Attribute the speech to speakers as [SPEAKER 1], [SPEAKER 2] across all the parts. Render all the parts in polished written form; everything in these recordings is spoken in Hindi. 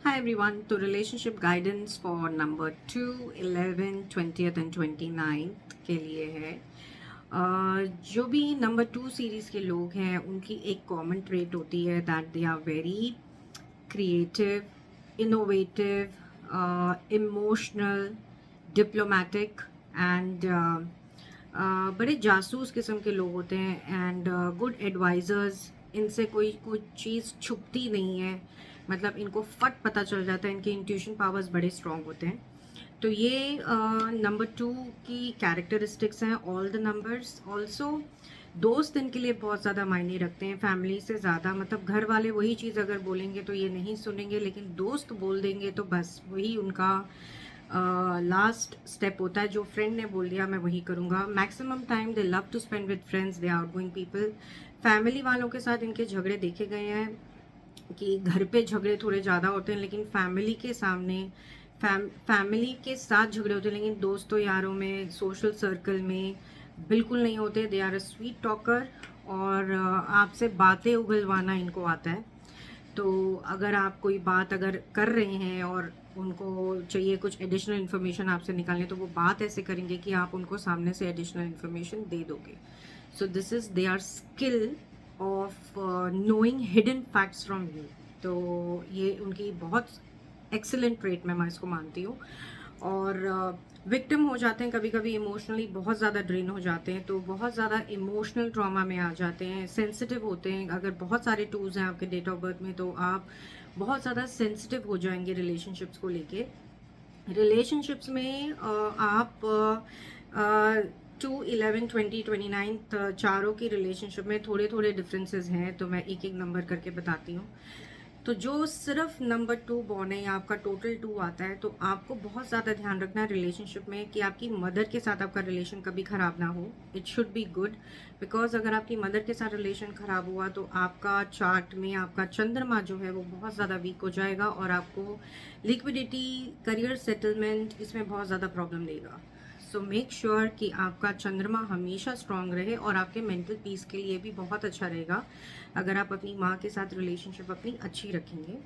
[SPEAKER 1] Hi everyone, तो relationship guidance for number 2, 11, 20th and 29th के लिए है। जो भी नंबर 2 सीरीज़ के लोग हैं उनकी एक कॉमन ट्रेट होती है that they are very creative, innovative, emotional, diplomatic and बड़े जासूस किस्म के लोग होते हैं एंड गुड एडवाइज़र्स। इनसे कोई कुछ चीज़ छुपती नहीं है, मतलब इनको फट पता चल जाता है, इनके इंट्यूशन पावर्स बड़े स्ट्रॉन्ग होते हैं। तो ये नंबर 2 की कैरेक्टरिस्टिक्स हैं। ऑल द नंबर्स ऑल्सो दोस्त इनके लिए बहुत ज़्यादा मायने रखते हैं फैमिली से ज़्यादा। मतलब घर वाले वही चीज़ अगर बोलेंगे तो ये नहीं सुनेंगे, लेकिन दोस्त बोल देंगे तो बस वही उनका लास्ट स्टेप होता है। जो फ्रेंड ने बोल दिया मैं वही करूँगा। Maximum time they love to spend with friends, they outgoing people. Family वालों के साथ इनके झगड़े देखे गए हैं कि घर पे झगड़े थोड़े ज़्यादा होते हैं, लेकिन फैमिली के सामने फैमिली के साथ झगड़े होते हैं, लेकिन दोस्तों यारों में, सोशल सर्कल में बिल्कुल नहीं होते। They are a sweet talker और आपसे बातें उगलवाना इनको आता है। तो अगर आप कोई बात अगर कर रहे हैं और उनको चाहिए कुछ एडिशनल इन्फॉर्मेशन आपसे निकालने, तो वो बात ऐसे करेंगे कि आप उनको सामने से एडिशनल इन्फॉर्मेशन दे दोगे। So this is they are skill of knowing hidden facts from you. तो ये उनकी बहुत एक्सेलेंट ट्रेट मैं इसको मानती हूँ। और विक्टिम हो जाते हैं, कभी कभी इमोशनली बहुत ज़्यादा ड्रेन हो जाते हैं, तो बहुत ज़्यादा इमोशनल ट्रॉमा में आ जाते हैं। सेंसिटिव होते हैं। अगर बहुत सारे टूल्स हैं आपके डेट ऑफ बर्थ में तो आप बहुत ज़्यादा सेंसिटिव हो जाएंगे रिलेशनशिप्स को लेके। रिलेशनशिप्स में आप 2, 11, 20, 29 चारों की रिलेशनशिप में थोड़े थोड़े डिफरेंसेस हैं, तो मैं एक एक नंबर करके बताती हूँ। तो जो सिर्फ नंबर 2 बॉर्न है या आपका टोटल 2 आता है, तो आपको बहुत ज़्यादा ध्यान रखना है रिलेशनशिप में कि आपकी मदर के साथ आपका रिलेशन कभी ख़राब ना हो। It should be good, because अगर आपकी मदर के साथ रिलेशन ख़राब हुआ तो आपका चार्ट में आपका चंद्रमा जो है वो बहुत ज़्यादा वीक हो जाएगा और आपको लिक्विडिटी, करियर सेटलमेंट, इसमें बहुत ज़्यादा प्रॉब्लम देगा। सो मेक श्योर कि आपका चंद्रमा हमेशा स्ट्रांग रहे, और आपके मेंटल पीस के लिए भी बहुत अच्छा रहेगा अगर आप अपनी माँ के साथ रिलेशनशिप अपनी अच्छी रखेंगे।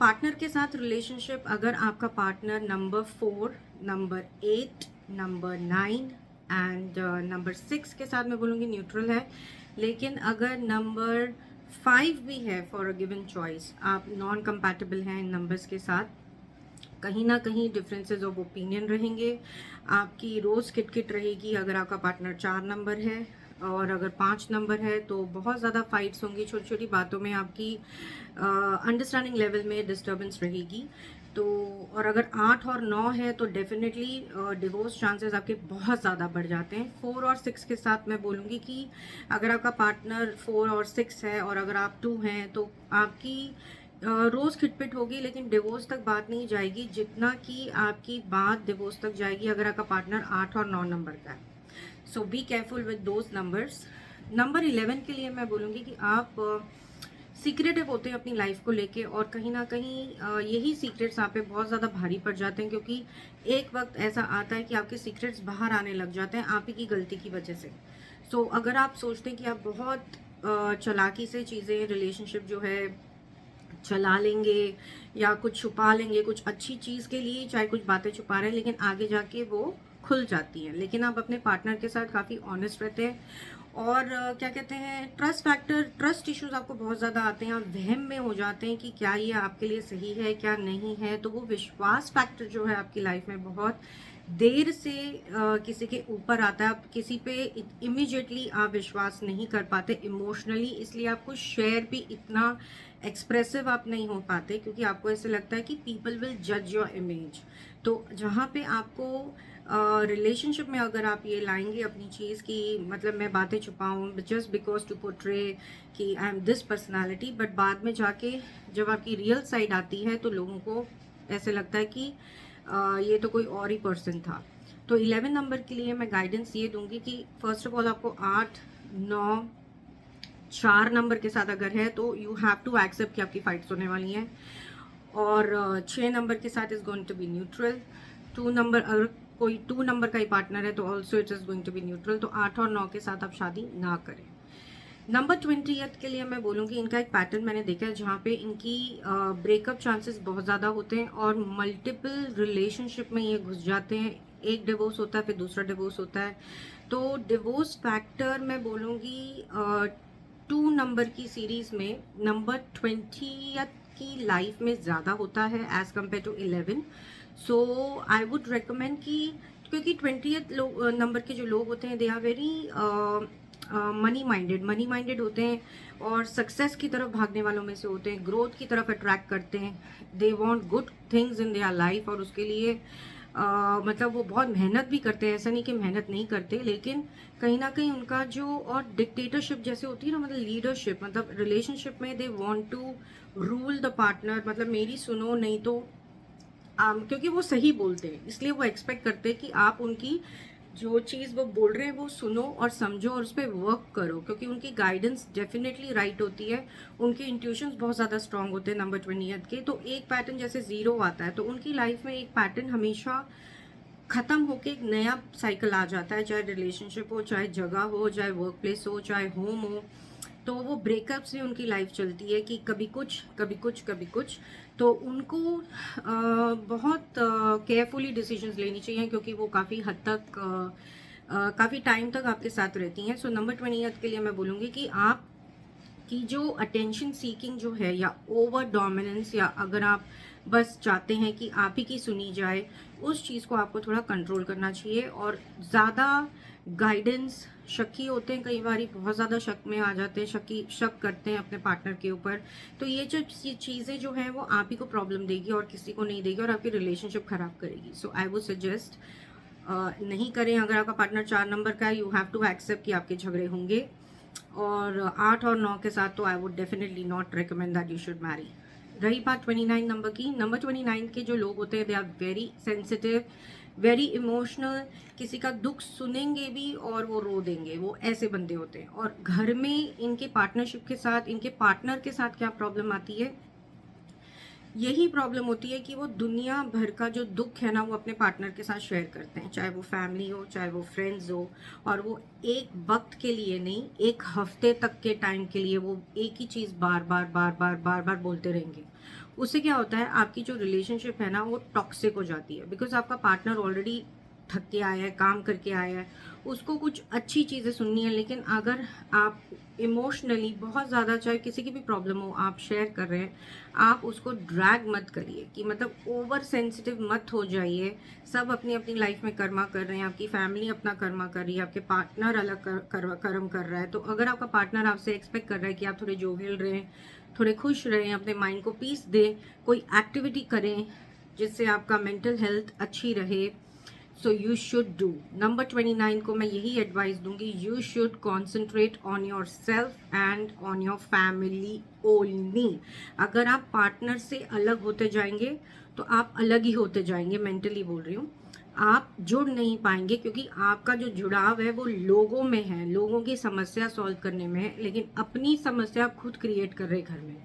[SPEAKER 1] पार्टनर के साथ रिलेशनशिप, अगर आपका partner number 4, number 8, number 9 and number 6 के साथ मैं बोलूँगी न्यूट्रल है। लेकिन अगर नंबर 5 भी है फॉर अ गिवन चॉइस, आप नॉन कंपैटिबल हैं इन नंबर्स के साथ, कहीं ना कहीं डिफरेंसेस ऑफ ओपिनियन रहेंगे। आपकी रोज़ किटकिट रहेगी अगर आपका पार्टनर 4 नंबर है, और अगर 5 नंबर है तो बहुत ज़्यादा फाइट्स होंगी। छोटी छोटी बातों में आपकी अंडरस्टैंडिंग लेवल में डिस्टर्बेंस रहेगी। तो और अगर 8 और 9 है तो डेफिनेटली डिवोर्स चांसेस आपके बहुत ज़्यादा बढ़ जाते हैं। 4 और 6 के साथ मैं बोलूँगी कि अगर आपका पार्टनर 4 और 6 है और अगर आप 2 हैं तो आपकी रोज़ खिटपिट होगी, लेकिन डिवोर्स तक बात नहीं जाएगी जितना कि आपकी बात डिवोर्स तक जाएगी अगर आपका पार्टनर 8 और 9 नंबर का है। So be careful with those numbers. Number 11 के लिए मैं बोलूँगी कि आप सीक्रेटिव होते हैं अपनी लाइफ को लेके, और कहीं ना कहीं यही सीक्रेट्स आप पे बहुत ज़्यादा भारी पड़ जाते हैं, क्योंकि एक वक्त ऐसा आता है कि आपके सीक्रेट्स बाहर आने लग जाते हैं आप ही की गलती की वजह से। सो अगर आप सोचते हैं कि आप बहुत चालाकी से चीज़ें, रिलेशनशिप जो है चला लेंगे या कुछ छुपा लेंगे कुछ अच्छी चीज़ के लिए, चाहे कुछ बातें छुपा रहे हैं, लेकिन आगे जाके वो खुल जाती हैं। लेकिन आप अपने पार्टनर के साथ काफ़ी ऑनेस्ट रहते हैं। और क्या कहते हैं, ट्रस्ट फैक्टर, ट्रस्ट इश्यूज आपको बहुत ज़्यादा आते हैं। आप वहम में हो जाते हैं कि क्या ये आपके लिए सही है क्या नहीं है। तो वो विश्वास फैक्टर जो है आपकी लाइफ में बहुत देर से किसी के ऊपर आता है। आप किसी पे इमिजिएटली आप विश्वास नहीं कर पाते इमोशनली, इसलिए आपको शेयर भी इतना एक्सप्रेसिव आप नहीं हो पाते, क्योंकि आपको ऐसे लगता है कि पीपल विल जज योर इमेज। तो जहाँ पे आपको रिलेशनशिप में अगर आप ये लाएंगे अपनी चीज़ की, मतलब मैं बातें छुपाऊँ जस्ट बिकॉज टू पोर्ट्रे कि I am this personality, but बाद में जाके जब आपकी रियल साइड आती है तो लोगों को ऐसे लगता है कि ये तो कोई और ही पर्सन था। तो 11 नंबर के लिए मैं गाइडेंस ये दूंगी कि फर्स्ट ऑफ ऑल आपको 8, 9, 4 नंबर के साथ अगर है तो यू हैव टू एक्सेप्ट कि आपकी फाइट्स होने वाली हैं। और 6 नंबर के साथ is going to be neutral. 2 number, अगर कोई 2 नंबर का ही पार्टनर है तो also it is going to be neutral. तो 8 और 9 के साथ आप शादी ना करें। नंबर 20th के लिए मैं बोलूँगी इनका एक पैटर्न मैंने देखा है जहाँ पे इनकी ब्रेकअप चांसेस बहुत ज़्यादा होते हैं और मल्टीपल रिलेशनशिप में ये घुस जाते हैं। एक डिवोर्स होता है फिर दूसरा डिवोर्स होता है, तो डिवोर्स फैक्टर मैं बोलूँगी 2 नंबर की सीरीज़ में नंबर 20th की लाइफ में ज़्यादा होता है as compare to 11। So I would recommend कि क्योंकि 20th नंबर के जो लोग होते हैं they are very money minded होते हैं और सक्सेस की तरफ भागने वालों में से होते हैं, ग्रोथ की तरफ अट्रैक्ट करते हैं। They want good things in their life और उसके लिए मतलब वो बहुत मेहनत भी करते हैं, ऐसा नहीं कि मेहनत नहीं करते, लेकिन कहीं ना कहीं उनका जो और डिक्टेटरशिप जैसे होती है ना, मतलब लीडरशिप, मतलब रिलेशनशिप में they want to rule the partner, मतलब मेरी सुनो नहीं तो क्योंकि वो सही बोलते हैं इसलिए वो एक्सपेक्ट करते हैं कि आप उनकी जो चीज़ वो बोल रहे हैं वो सुनो और समझो और उस पर वर्क करो, क्योंकि उनकी गाइडेंस डेफिनेटली राइट होती है, उनके इंट्यूशंस बहुत ज़्यादा स्ट्रांग होते हैं नंबर 20th के। तो एक पैटर्न जैसे 0 आता है तो उनकी लाइफ में एक पैटर्न हमेशा ख़त्म होके एक नया साइकिल आ जाता है, चाहे रिलेशनशिप हो, चाहे जगह हो, चाहे वर्क प्लेस हो, चाहे होम हो। तो वो ब्रेकअप से उनकी लाइफ चलती है कि कभी कुछ कभी कुछ कभी कुछ। तो उनको बहुत केयरफुली डिसीजंस लेनी चाहिए क्योंकि वो काफ़ी हद तक काफ़ी टाइम तक आपके साथ रहती हैं। सो नंबर 20th के लिए मैं बोलूँगी कि आप की जो अटेंशन सीकिंग जो है या ओवर डोमिनेंस, या अगर आप बस चाहते हैं कि आप ही की सुनी जाए, उस चीज़ को आपको थोड़ा कंट्रोल करना चाहिए। और ज़्यादा गाइडेंस, शक होते हैं कई बार, बहुत ज़्यादा शक में आ जाते हैं, शक करते हैं अपने पार्टनर के ऊपर। तो ये जो चीज़ें जो हैं वो आप ही को प्रॉब्लम देगी और किसी को नहीं देगी और आपकी रिलेशनशिप ख़राब करेगी। सो आई वुड सजेस्ट नहीं करें। अगर आपका पार्टनर 4 नंबर का है, यू हैव टू एक्सेप्ट कि आपके झगड़े होंगे। और 8 और 9 के साथ तो I would definitely not recommend that you should Mary. रही बात 29 नंबर की, नंबर 29 के जो लोग होते हैं they are very sensitive, very emotional, किसी का दुख सुनेंगे भी और वो रो देंगे, वो ऐसे बंदे होते हैं। और घर में इनके पार्टनरशिप के साथ, इनके पार्टनर के साथ क्या प्रॉब्लम आती है, यही प्रॉब्लम होती है कि वो दुनिया भर का जो दुख है ना वो अपने पार्टनर के साथ शेयर करते हैं, चाहे वो फैमिली हो, चाहे वो फ्रेंड्स हो। और वो एक वक्त के लिए नहीं, एक हफ्ते तक के टाइम के लिए वो एक ही चीज़ बार बार बार बार बार बार बोलते रहेंगे। उससे क्या होता है, आपकी जो रिलेशनशिप है ना वो टॉक्सिक हो जाती है, बिकॉज आपका पार्टनर ऑलरेडी थक के आया है, काम करके आया है, उसको कुछ अच्छी चीज़ें सुननी है। लेकिन अगर आप इमोशनली बहुत ज़्यादा, चाहे किसी की भी प्रॉब्लम हो, आप शेयर कर रहे हैं, आप उसको ड्रैग मत करिए कि मतलब ओवर सेंसिटिव मत हो जाइए। सब अपनी अपनी लाइफ में कर्मा कर रहे हैं, आपकी फैमिली अपना कर्मा कर रही है, आपके पार्टनर अलग कर्म कर रहा है। तो अगर आपका पार्टनर आपसे एक्सपेक्ट कर रहा है कि आप थोड़े जोवियल रहें, थोड़े खुश रहें, अपने माइंड को पीस दें, कोई एक्टिविटी करें जिससे आपका मेंटल हेल्थ अच्छी रहे, so you should do. Number 29 को मैं यही एडवाइस दूंगी, you should concentrate on your self and on your family only. अगर आप पार्टनर से अलग होते जाएंगे तो आप अलग ही होते जाएंगे, मेंटली बोल रही हूँ, आप जुड़ नहीं पाएंगे, क्योंकि आपका जो जुड़ाव है वो लोगों में है, लोगों की समस्या सॉल्व करने में है, लेकिन अपनी समस्या आप खुद क्रिएट कर रहे घर में।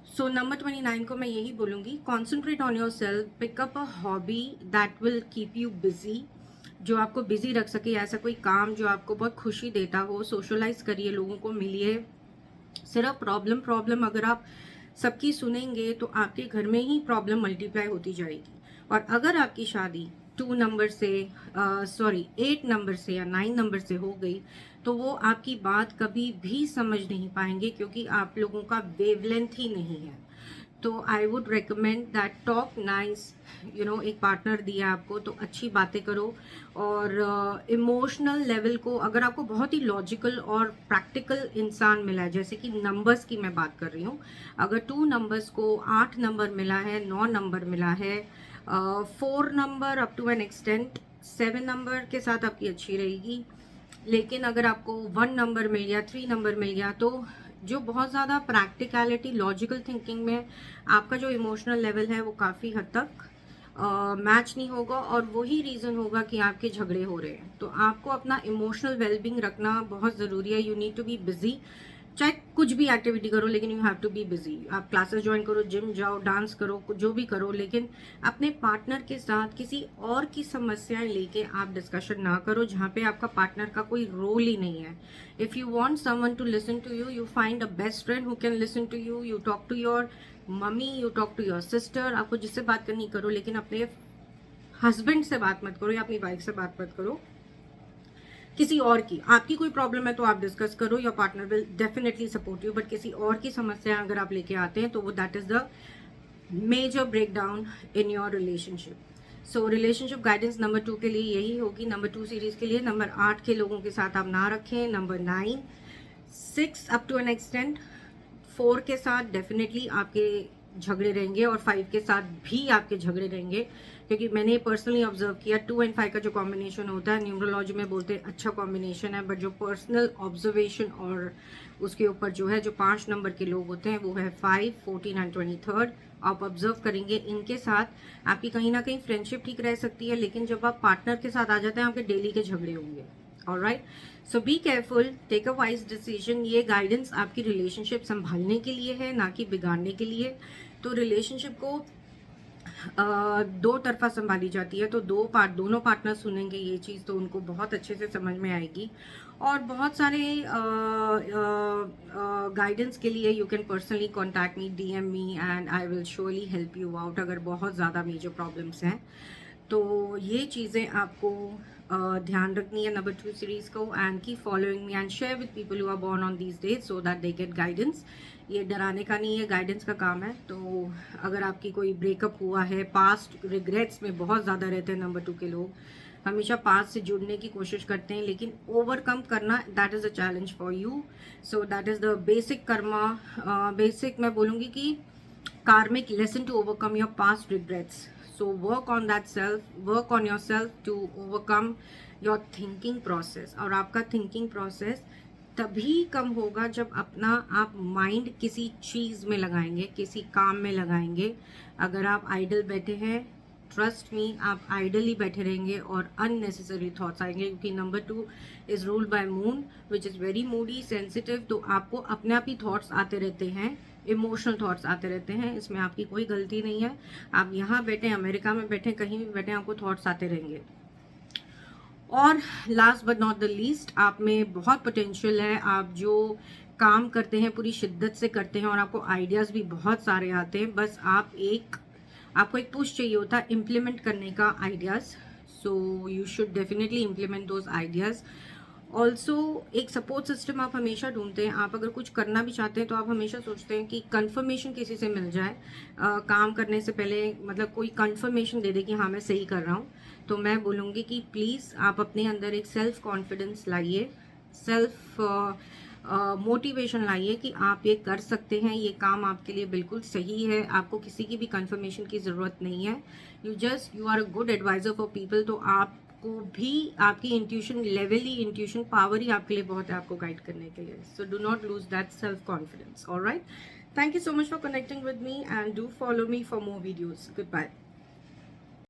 [SPEAKER 1] सो नंबर 29 को मैं यही बोलूँगी, concentrate on your self, pick up a hobby that will keep you busy, जो आपको बिजी रख सके, ऐसा कोई काम जो आपको बहुत खुशी देता हो। सोशलाइज करिए, लोगों को मिलिए। सिर्फ प्रॉब्लम प्रॉब्लम अगर आप सबकी सुनेंगे तो आपके घर में ही प्रॉब्लम मल्टीप्लाई होती जाएगी। और अगर आपकी शादी 2 नंबर से 8 नंबर से या 9 नंबर से हो गई तो वो आपकी बात कभी भी समझ नहीं पाएंगे, क्योंकि आप लोगों का वेवलेंथ ही नहीं है। तो आई would recommend that talk nice, एक पार्टनर दिया आपको तो अच्छी बातें करो। और इमोशनल लेवल को, अगर आपको बहुत ही लॉजिकल और प्रैक्टिकल इंसान मिला है, जैसे कि नंबर्स की मैं बात कर रही हूँ, अगर 2 नंबर्स को 8 नंबर मिला है, 9 नंबर मिला है, 4 number up to an extent, 7 number के साथ आपकी अच्छी रहेगी। लेकिन अगर आपको 1 नंबर मिल गया, 3 नंबर मिल गया, तो जो बहुत ज़्यादा प्रैक्टिकलिटी, लॉजिकल थिंकिंग में आपका जो इमोशनल लेवल है वो काफ़ी हद तक मैच नहीं होगा, और वही रीज़न होगा कि आपके झगड़े हो रहे हैं। तो आपको अपना इमोशनल वेलबींग रखना बहुत ज़रूरी है। You need to be busy चाहे कुछ भी एक्टिविटी करो, लेकिन you have to be busy. आप क्लासेस ज्वाइन करो, जिम जाओ, डांस करो, जो भी करो, लेकिन अपने पार्टनर के साथ किसी और की समस्याएं लेके आप डिस्कशन ना करो जहाँ पे आपका पार्टनर का कोई रोल ही नहीं है। If you want someone to listen to you, you find a best friend who can listen to you. You talk to your mummy, you talk to your sister. आपको जिससे बात करनी करो, लेकिन अपने हस्बैंड से बात मत करो या अपनी वाइफ से बात मत करो, किसी और की। आपकी कोई प्रॉब्लम है तो आप डिस्कस करो, your partner will definitely support you, but किसी और की समस्या अगर आप लेके आते हैं तो वो that is the major break down in your relationship. So relationship guidance number 2 के लिए यही होगी। नंबर 2 सीरीज के लिए नंबर 8 के लोगों के साथ आप ना रखें। Number 9, 6 up to an extent, 4 के साथ डेफिनेटली आपके झगड़े रहेंगे और 5 के साथ भी आपके झगड़े रहेंगे, क्योंकि मैंने पर्सनली ऑब्जर्व किया 2 एंड 5 का जो कॉम्बिनेशन होता है न्यूमरोलॉजी में बोलते हैं अच्छा कॉम्बिनेशन है, बट जो पर्सनल ऑब्जर्वेशन और उसके ऊपर जो है जो 5 नंबर के लोग होते हैं वो है 5, 14 एंड 23। आप ऑब्जर्व करेंगे इनके साथ आपकी कहीं ना कहीं फ्रेंडशिप ठीक रह सकती है, लेकिन जब आप पार्टनर के साथ आ जाते हैं आपके डेली के झगड़े होंगे। Alright, so be careful, take a wise decision. ये गाइडेंस आपकी रिलेशनशिप संभालने के लिए है, ना कि बिगाड़ने के लिए। तो रिलेशनशिप को दो तरफा संभाली जाती है, तो दोनों पार्टनर सुनेंगे ये चीज़ तो उनको बहुत अच्छे से समझ में आएगी। और बहुत सारे गाइडेंस के लिए you can personally contact me, DM me, and I will surely help you out अगर बहुत ज़्यादा मेजर प्रॉब्लम्स हैं। तो ये चीज़ें आपको ध्यान रखनी है नंबर 2 सीरीज को। And keep following me and share with people who are born on these days so that they get guidance. ये डराने का नहीं है, गाइडेंस का काम है। तो अगर आपकी कोई ब्रेकअप हुआ है, पास्ट रिग्रेट्स में बहुत ज़्यादा रहते हैं नंबर 2 के लोग, हमेशा पास्ट से जुड़ने की कोशिश करते हैं, लेकिन ओवरकम करना that is a challenge for you. So that is the basic Karma, basic मैं बोलूँगी कि karmic lesson to overcome your past regrets. So work on that self, work on yourself to overcome your thinking process. और आपका thinking process तभी कम होगा जब अपना आप माइंड किसी चीज़ में लगाएंगे, किसी काम में लगाएंगे। अगर आप आइडल बैठे हैं, ट्रस्ट मी, आप आइडली बैठे रहेंगे और अननेसेसरी थॉट्स आएंगे, क्योंकि number 2 is ruled by moon which is very Moody, sensitive. तो आपको अपने आप ही थॉट्स आते रहते हैं, इमोशनल थॉट्स आते रहते हैं, इसमें आपकी कोई गलती नहीं है। आप यहाँ बैठे, अमेरिका में बैठे, कहीं भी बैठे, आपको थॉट्स आते रहेंगे। और last but not the least, आप में बहुत पोटेंशियल है। आप जो काम करते हैं पूरी शिद्दत से करते हैं और आपको आइडियाज़ भी बहुत सारे आते हैं, बस आपको एक पुश चाहिए होता है इम्प्लीमेंट करने का ideas. So you should definitely implement those ideas. Also एक सपोर्ट सिस्टम आप हमेशा ढूंढते हैं। आप अगर कुछ करना भी चाहते हैं तो आप हमेशा सोचते हैं कि कंफर्मेशन किसी से मिल जाए, काम करने से पहले, मतलब कोई कंफर्मेशन दे दे कि हाँ मैं सही कर रहा हूँ। तो मैं बोलूँगी कि प्लीज़ आप अपने अंदर एक सेल्फ कॉन्फिडेंस लाइए, सेल्फ मोटिवेशन लाइए कि आप ये कर सकते हैं, ये काम आपके लिए बिल्कुल सही है, आपको किसी की भी कंफर्मेशन की ज़रूरत नहीं है। You are a good advisor for people. तो आपको भी आपकी इंट्यूशन लेवल ही, इंट्यूशन पावर ही आपके लिए बहुत है आपको गाइड करने के लिए। So do not lose that self confidence. Alright, thank you so much for connecting with me and do follow me for more videos. Good bye.